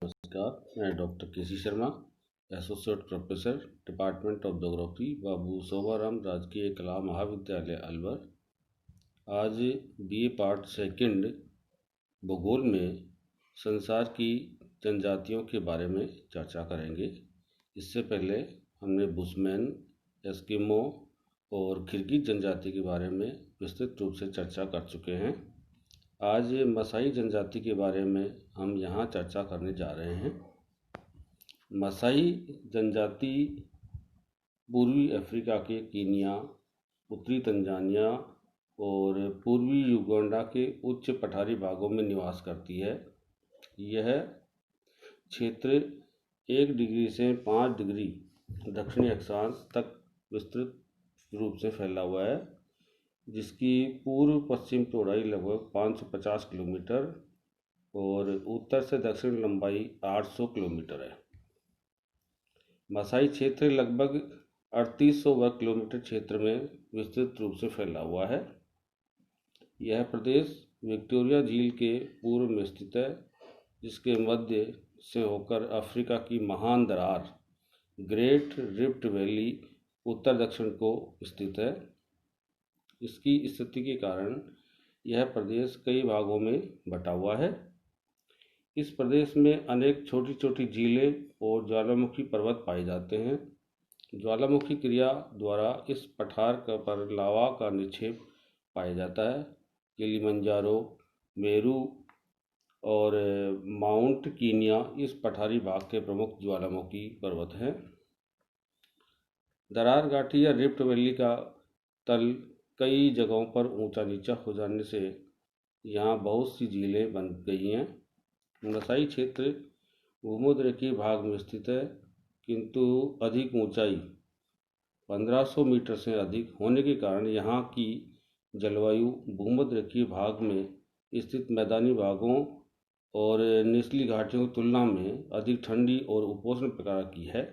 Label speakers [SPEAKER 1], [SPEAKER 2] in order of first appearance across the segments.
[SPEAKER 1] नमस्कार, मैं doctor K C. Sharma, associate professor, department of geography, Babu Shobharam राजकीय कला महाविद्यालय अलवर। आज बीए पार्ट सेकंड भूगोल में संसार की जनजातियों के बारे में चर्चा करेंगे। इससे पहले हमने बुशमैन, एस्किमो और किर्गिज जनजाति के बारे में विस्तृत रूप से चर्चा कर चुके हैं। आज मसाई जनजाति के बारे में हम यहाँ चर्चा करने जा रहे हैं। मसाई जनजाति पूर्वी अफ्रीका के कीनिया, उत्तरी तंजानिया और पूर्वी युगांडा के उच्च पठारी भागों में निवास करती है। यह क्षेत्र 1 डिग्री से 5 डिग्री दक्षिणी अक्षांश तक विस्तृत रूप से फैला हुआ है, जिसकी पूर्व पश्चिम चौड़ाई लगभग 550 किलोमीटर और उत्तर से दक्षिण लंबाई 800 किलोमीटर है। मसाई क्षेत्र लगभग 3800 वर्ग किलोमीटर क्षेत्र में विस्तृत रूप से फैला हुआ है। यह प्रदेश विक्टोरिया झील के पूर्व में स्थित है, जिसके मध्य से होकर अफ्रीका की महान दरार ग्रेट रिफ्ट वैली उत्तर दक्षिण को स्थित है। इसकी स्थिति के कारण यह प्रदेश कई भागों में बटा हुआ है। इस प्रदेश में अनेक छोटी छोटी झीलें और ज्वालामुखी पर्वत पाए जाते हैं। ज्वालामुखी क्रिया द्वारा इस पठार पर लावा का निक्षेप पाया जाता है। किलिमंजारो, मेरू और माउंट कीनिया इस पठारी भाग के प्रमुख ज्वालामुखी पर्वत हैं। दरार घाटी या रिफ्ट वैली का तल कई जगहों पर ऊंचा नीचा हो जाने से यहाँ बहुत सी झीलें बन गई हैं। मसाई क्षेत्र भूमध्य के भाग में स्थित है, किंतु अधिक ऊंचाई 1500 मीटर से अधिक होने के कारण यहाँ की जलवायु भूमध्य के भाग में स्थित मैदानी भागों और निचली घाटियों की तुलना में अधिक ठंडी और उपोष्ण प्रकार की है।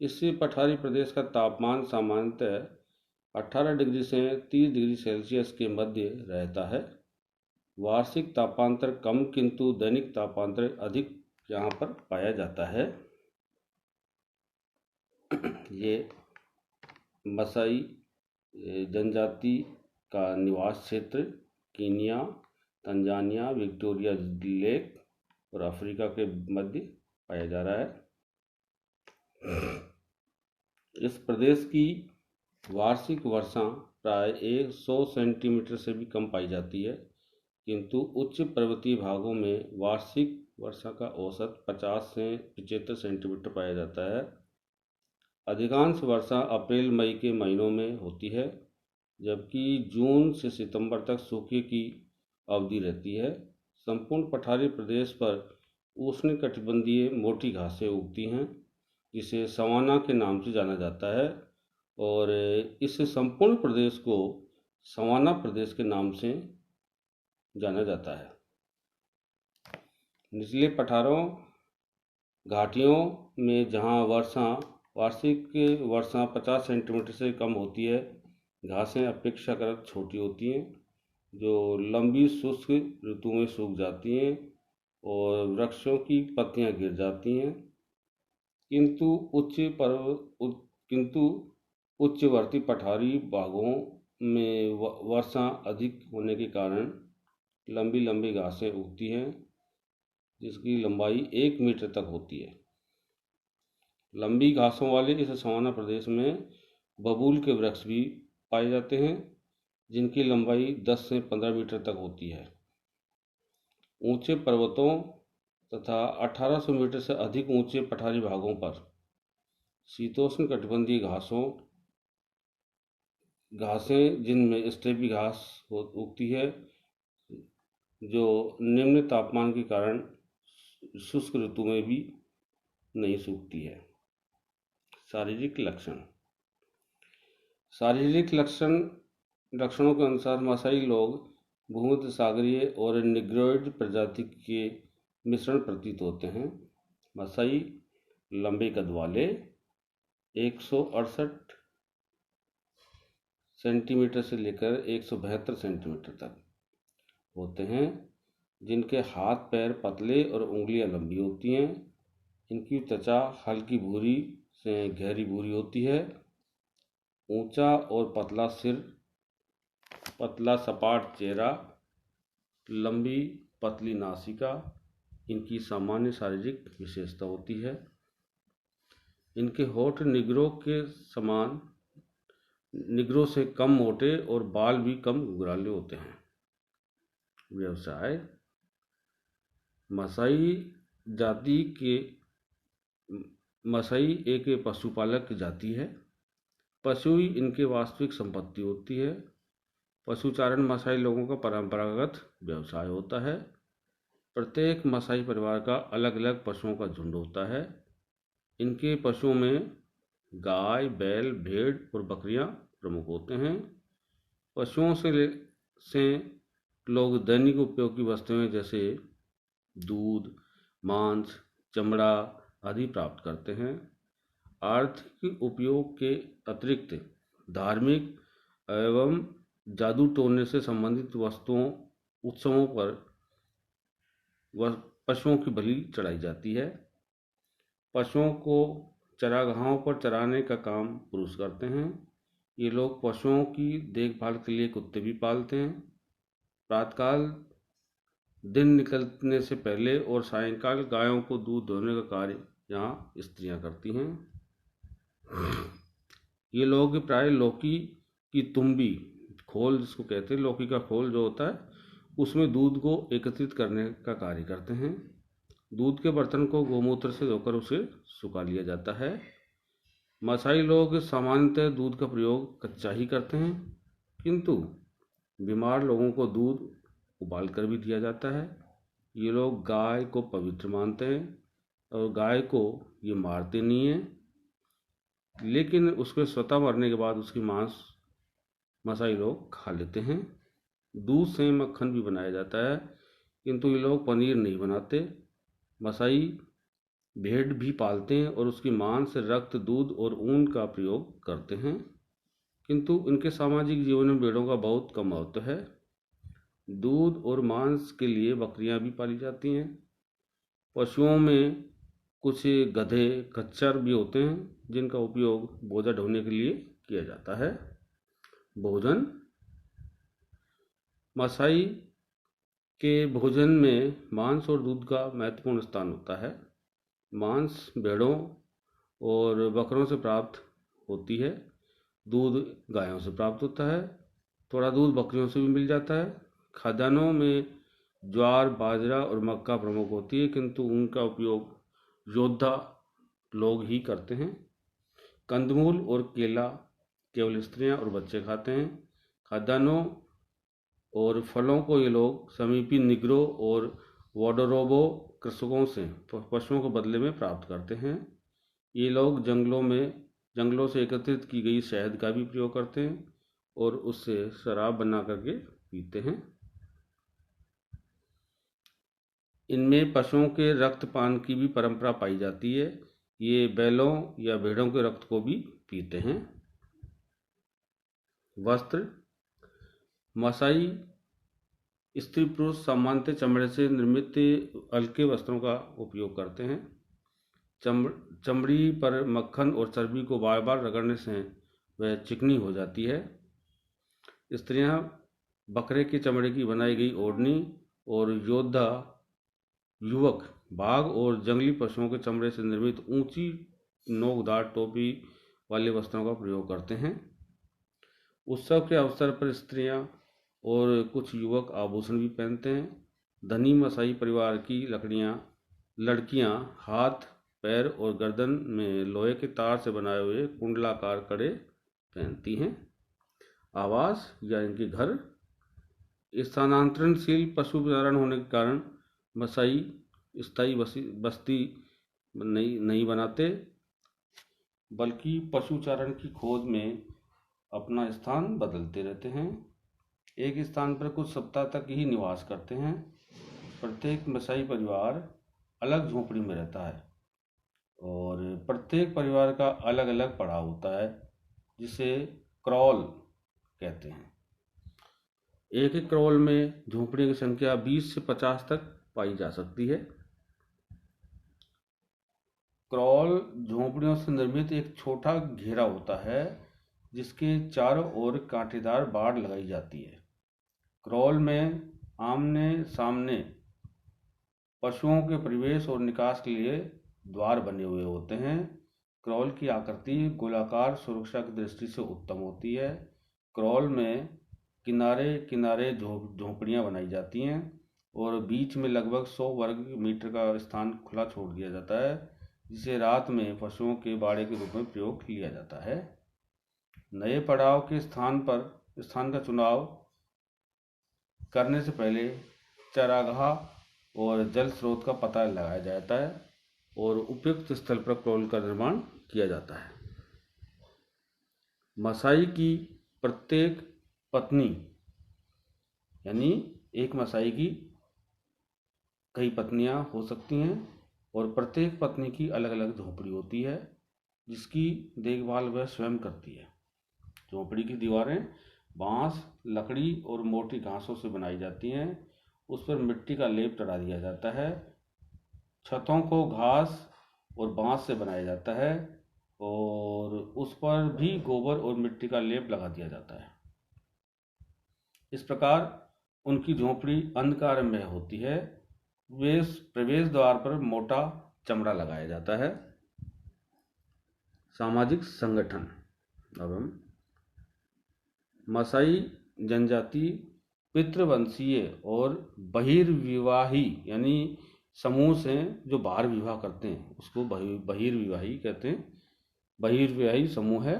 [SPEAKER 1] इससे पठारी प्रदेश का तापमान सामान्यतः 18 डिग्री से 30 डिग्री सेल्सियस के मध्य रहता है। वार्षिक तापांतर कम किंतु दैनिक तापांतर अधिक यहाँ पर पाया जाता है। ये मसाई जनजाति का निवास क्षेत्र कीनिया, तंजानिया, विक्टोरिया लेक और अफ्रीका के मध्य पाया जा रहा है। इस प्रदेश की वार्षिक वर्षा प्राय 100 सेंटीमीटर से भी कम पाई जाती है, किंतु उच्च पर्वतीय भागों में वार्षिक वर्षा का औसत 50 से 75 सेंटीमीटर पाया जाता है। अधिकांश वर्षा अप्रैल मई के महीनों में होती है, जबकि जून से सितंबर तक सूखे की अवधि रहती है। संपूर्ण पठारी प्रदेश पर उष्णकटिबंधीय मोटी घासें उगती हैं, जिसे सवाना के नाम से जाना जाता है, और इस संपूर्ण प्रदेश को सवाना प्रदेश के नाम से जाना जाता है। निचले पठारों घाटियों में जहाँ वार्षिक वर्षा 50 सेंटीमीटर से कम होती है, घासें अपेक्षाकृत छोटी होती हैं, जो लंबी शुष्क ऋतु में सूख जाती हैं और वृक्षों की पत्तियां गिर जाती हैं। किंतु उच्चवर्ती पठारी भागों में वर्षा अधिक होने के कारण लंबी लंबी घासें उगती हैं, जिसकी लंबाई 1 मीटर तक होती है। लंबी घासों वाले इस सवाना प्रदेश में बबूल के वृक्ष भी पाए जाते हैं, जिनकी लंबाई 10 से 15 मीटर तक होती है। ऊंचे पर्वतों तथा 1800 मीटर से अधिक ऊंचे पठारी भागों पर शीतोष्ण कटिबंधीय घासें जिनमें स्टेपी घास उगती है, जो निम्न तापमान के कारण शुष्क ऋतु में भी नहीं सूखती है। शारीरिक लक्षणों के अनुसार मसाई लोग भूमध्य सागरीय और निग्रोइड प्रजाति के मिश्रण प्रतीत होते हैं। मसाई लंबे कद वाले 168 सेंटीमीटर से लेकर 172 सेंटीमीटर तक होते हैं। जिनके हाथ पैर पतले और उंगलियां लंबी होती हैं। इनकी त्वचा हल्की भूरी से गहरी भूरी होती है। ऊंचा और पतला सिर, पतला सपाट चेहरा, लंबी पतली नासिका इनकी सामान्य शारीरिक विशेषता होती है। इनके होठ निगरों से कम मोटे और बाल भी कम घुंघराले होते हैं। व्यवसाय: मसाई एक पशुपालक जाति है। पशु ही इनकी वास्तविक संपत्ति होती है। पशुचारण मसाई लोगों का परंपरागत व्यवसाय होता है। प्रत्येक मसाई परिवार का अलग अलग पशुओं का झुंड होता है। इनके पशुओं में गाय, बैल, भेड़ और बकरियां प्रमुख होते हैं। पशुओं से लोग दैनिक उपयोग की वस्तुएं जैसे दूध, मांस, चमड़ा आदि प्राप्त करते हैं। आर्थिक उपयोग के अतिरिक्त धार्मिक एवं जादू टोने से संबंधित उत्सवों पर पशुओं की बलि चढ़ाई जाती है। पशुओं को चरागाहों पर चराने का काम पुरुष करते हैं। ये लोग पशुओं की देखभाल के लिए कुत्ते भी पालते हैं। प्रातःकाल दिन निकलने से पहले और सायंकाल गायों को दूध दोहने का कार्य यहाँ स्त्रियां करती हैं। ये लोग प्राय लौकी की तुम्बी, खोल जिसको कहते हैं, लौकी का खोल जो होता है उसमें दूध को एकत्रित करने का कार्य करते हैं। दूध के बर्तन को गोमूत्र से धोकर उसे सुखा लिया जाता है। मसाई लोग सामान्यतः दूध का प्रयोग कच्चा ही करते हैं, किंतु बीमार लोगों को दूध उबाल कर भी दिया जाता है। ये लोग गाय को पवित्र मानते हैं और गाय को ये मारते नहीं हैं, लेकिन उसके स्वतः मरने के बाद उसकी मांस मसाई लोग खा लेते हैं। दूध से मक्खन भी बनाया जाता है, किंतु ये लोग पनीर नहीं बनाते। मसाई भेड़ भी पालते हैं और उसकी मांस, रक्त, दूध और ऊन का प्रयोग करते हैं, किंतु इनके सामाजिक जीवन में भेड़ों का बहुत कम महत्व है। दूध और मांस के लिए बकरियां भी पाली जाती हैं। पशुओं में कुछ गधे, खच्चर भी होते हैं, जिनका उपयोग बोझा ढोने के लिए किया जाता है। भोजन: मसाई के भोजन में मांस और दूध का महत्वपूर्ण स्थान होता है। मांस भेड़ों और बकरों से प्राप्त होती है। दूध गायों से प्राप्त होता है। थोड़ा दूध बकरियों से भी मिल जाता है। खाद्यान्नों में ज्वार, बाजरा और मक्का प्रमुख होती है, किंतु उनका उपयोग योद्धा लोग ही करते हैं। कंदमूल और केला केवल स्त्रियां और बच्चे खाते हैं। खाद्यान्नों और फलों को ये लोग समीपी निग्रो और वोडोरोबो कृषकों से पशुओं को बदले में प्राप्त करते हैं। ये लोग जंगलों से एकत्रित की गई शहद का भी प्रयोग करते हैं और उससे शराब बना करके पीते हैं। इनमें पशुओं के रक्तपान की भी परंपरा पाई जाती है। ये बैलों या भेड़ों के रक्त को भी पीते हैं। वस्त्र: मसाई स्त्री पुरुष सामान्यतः चमड़े से निर्मित हल्के वस्त्रों का उपयोग करते हैं। चमड़ी पर मक्खन और चर्बी को बार बार रगड़ने से वह चिकनी हो जाती है। स्त्रियां बकरे के चमड़े की बनाई गई ओढ़नी और युवक बाघ और जंगली पशुओं के चमड़े से निर्मित ऊंची नोकदार टोपी वाले वस्त्रों का प्रयोग करते हैं। उत्सव के अवसर पर स्त्रियां और कुछ युवक आभूषण भी पहनते हैं। धनी मसाई परिवार की लड़कियां हाथ, पैर और गर्दन में लोहे के तार से बनाए हुए कुंडलाकार कड़े पहनती हैं। आवास या इनके घर: स्थानांतरणशील पशुचारण होने के कारण मसाई स्थायी बस्ती नहीं बनाते, बल्कि पशुचारण की खोज में अपना स्थान बदलते रहते हैं। एक स्थान पर कुछ सप्ताह तक ही निवास करते हैं। प्रत्येक मसाई परिवार अलग झोपड़ी में रहता है और प्रत्येक परिवार का अलग अलग पड़ाव होता है, जिसे क्रॉल कहते हैं। एक एक क्रॉल में झोंपड़ियों की संख्या 20 से 50 तक पाई जा सकती है। क्रॉल झोंपड़ियों से निर्मित एक छोटा घेरा होता है जिसके चारों ओर कांटेदार बाड़ लगाई जाती है। क्रॉल में आमने सामने पशुओं के प्रवेश और निकास के लिए द्वार बने हुए होते हैं। क्रॉल की आकृति गोलाकार सुरक्षा की दृष्टि से उत्तम होती है। क्रॉल में किनारे किनारे झोंपड़ियाँ बनाई जाती हैं और बीच में लगभग 100 वर्ग मीटर का स्थान खुला छोड़ दिया जाता है, जिसे रात में पशुओं के बाड़े के रूप में प्रयोग लिया जाता है। नए पड़ाव के स्थान का चुनाव करने से पहले चारागाह और जल स्रोत का पता लगाया जाता है और उपयुक्त स्थल पर क्रॉल का निर्माण किया जाता है। मसाई की प्रत्येक पत्नी, यानी एक मसाई की कई पत्नियां हो सकती हैं और प्रत्येक पत्नी की अलग अलग झोंपड़ी होती है जिसकी देखभाल वह स्वयं करती है। झोंपड़ी की दीवारें बांस, लकड़ी और मोटी घासों से बनाई जाती हैं। उस पर मिट्टी का लेप चढ़ा दिया जाता है। छतों को घास और बांस से बनाया जाता है और उस पर भी गोबर और मिट्टी का लेप लगा दिया जाता है। इस प्रकार उनकी झोंपड़ी अंधकार में होती है। प्रवेश द्वार पर मोटा चमड़ा लगाया जाता है। सामाजिक संगठन। अब हम मसाई जनजाति पितृवंशीय और बहिर्विवाही यानी समूह से जो बाहर विवाह करते हैं उसको बहिर्विवाही कहते हैं। बहिर्विवाही समूह है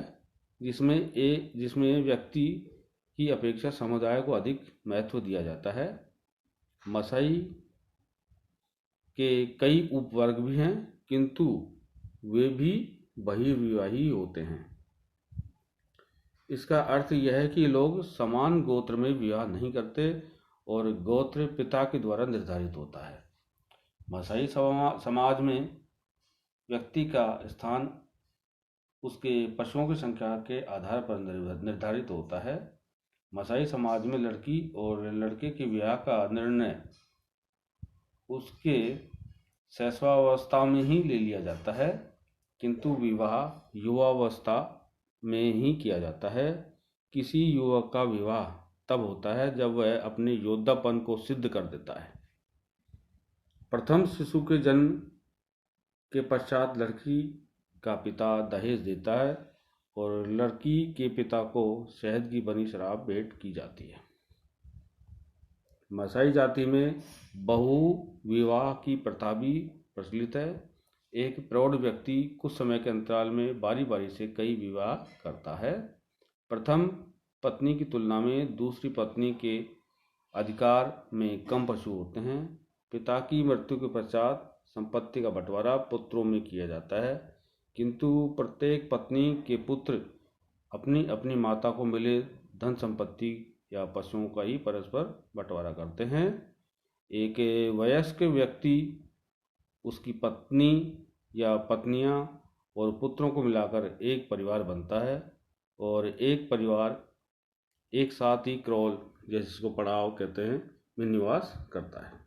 [SPEAKER 1] जिसमें व्यक्ति की अपेक्षा समुदाय को अधिक महत्व दिया जाता है। मसाई के कई उपवर्ग भी हैं किंतु वे भी बहिर्विवाही होते हैं। इसका अर्थ यह है कि लोग समान गोत्र में विवाह नहीं करते और गोत्र पिता के द्वारा निर्धारित होता है। मसाई समाज में व्यक्ति का स्थान उसके पशुओं की संख्या के आधार पर निर्धारित होता है। मसाई समाज में लड़की और लड़के के विवाह का निर्णय उसके शैशवावस्था में ही ले लिया जाता है, किंतु विवाह युवावस्था में ही किया जाता है। किसी युवक का विवाह तब होता है जब वह अपने योद्धापन को सिद्ध कर देता है। प्रथम शिशु के जन्म के पश्चात लड़की का पिता दहेज देता है और लड़की के पिता को शहद की बनी शराब भेंट की जाती है। मसाई जाति में बहु विवाह की प्रथा भी प्रचलित है। एक प्रौढ़ व्यक्ति कुछ समय के अंतराल में बारी बारी से कई विवाह करता है। प्रथम पत्नी की तुलना में दूसरी पत्नी के अधिकार में कम पशु होते हैं। पिता की मृत्यु के पश्चात संपत्ति का बंटवारा पुत्रों में किया जाता है, किंतु प्रत्येक पत्नी के पुत्र अपनी अपनी माता को मिले धन संपत्ति या पशुओं का ही परस्पर बंटवारा करते हैं। एक वयस्क व्यक्ति उसकी पत्नी या पत्नियां और पुत्रों को मिलाकर एक परिवार बनता है और एक परिवार एक साथ ही क्रॉल, जैसे इसको पड़ाव कहते हैं, में निवास करता है।